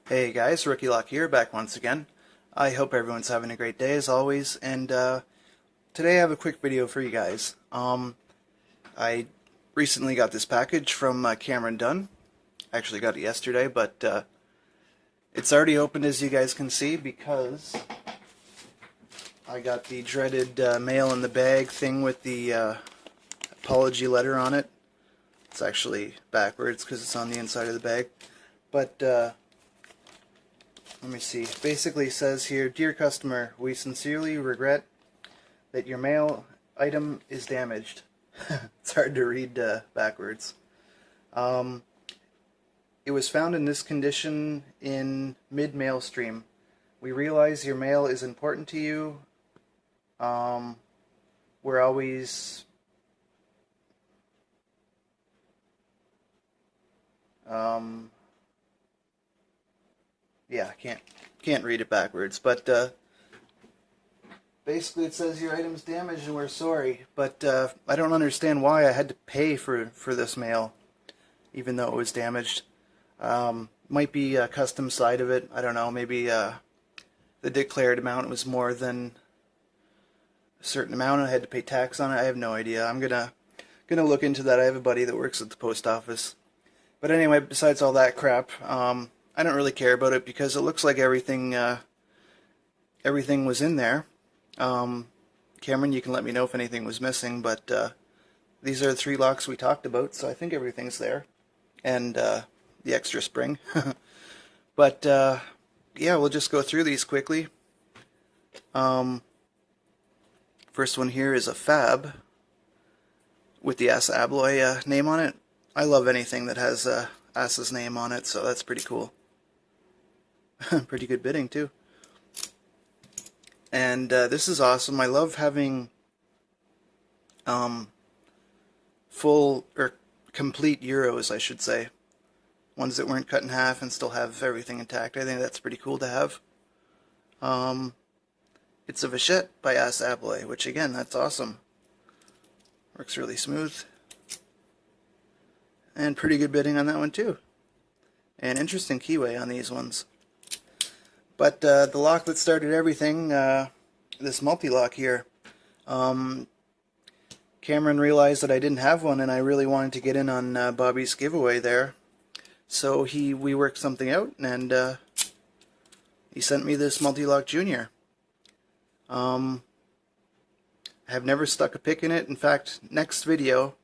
Hey guys, Rookie Lock here, back once again. I hope everyone's having a great day as always, and today I have a quick video for you guys. I recently got this package from Cameron Dunn. I actually got it yesterday, but it's already opened as you guys can see because I got the dreaded mail in the bag thing with the apology letter on it. It's actually backwards because it's on the inside of the bag, but let me see. Basically says here, "Dear customer, we sincerely regret that your mail item is damaged." It's hard to read backwards. It was found in this condition in mid-mail stream. We realize your mail is important to you. We're always yeah, I can't read it backwards, but basically it says your item's damaged and we're sorry, but I don't understand why I had to pay for this mail, even though it was damaged. Might be a custom side of it. I don't know. Maybe the declared amount was more than a certain amount. I had to pay tax on it. I have no idea. I'm gonna look into that. I have a buddy that works at the post office. But anyway, besides all that crap, I don't really care about it because it looks like everything was in there. Cameron, you can let me know if anything was missing, but these are the 3 locks we talked about, so I think everything's there. And the extra spring. But yeah, we'll just go through these quickly. First one here is a Fab with the Asa Abloy name on it. I love anything that has Asa's name on it, so that's pretty cool. Pretty good bidding too. And this is awesome. I love having full or complete Euros, I should say. Ones that weren't cut in half and still have everything intact. I think that's pretty cool to have. It's a Vachette by Asa Abloy, which again, that's awesome. Works really smooth. And pretty good bidding on that one too. And interesting keyway on these ones. But the lock that started everything, this Mul-t-Lock here, Cameron realized that I didn't have one and I really wanted to get in on Bobby's giveaway there. So we worked something out and he sent me this Mul-t-Lock Junior. I have never stuck a pick in it. In fact, next video,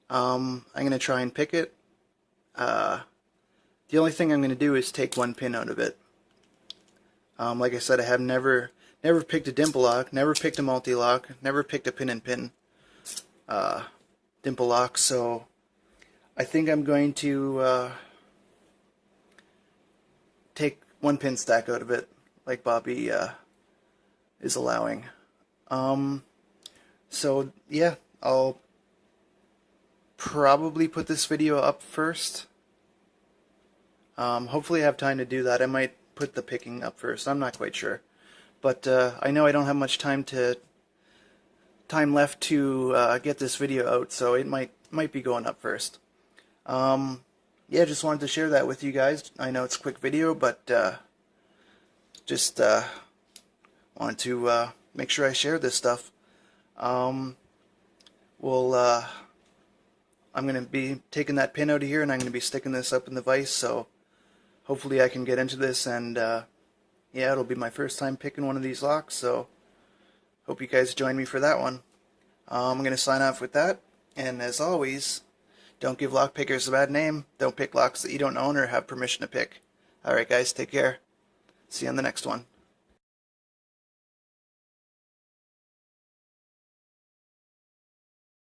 I'm going to try and pick it. The only thing I'm going to do is take 1 pin out of it. Like I said, I have never picked a dimple lock, never picked a Mul-t-Lock, never picked a pin-and-pin dimple lock, so I think I'm going to take 1 pin stack out of it, like Bobby is allowing. So yeah, I'll probably put this video up first. Hopefully I have time to do that. I might put the picking up first. I'm not quite sure, but I know I don't have much time left to get this video out, so it might be going up first. Yeah, just wanted to share that with you guys. I know it's a quick video, but just wanted to make sure I share this stuff. I'm going to be taking that pin out of here and I'm going to be sticking this up in the vise, so hopefully I can get into this, and yeah, it'll be my first time picking one of these locks, so hope you guys join me for that one. I'm going to sign off with that, and as always, don't give lock pickers a bad name. Don't pick locks that you don't own or have permission to pick. Alright guys, take care. See you on the next one.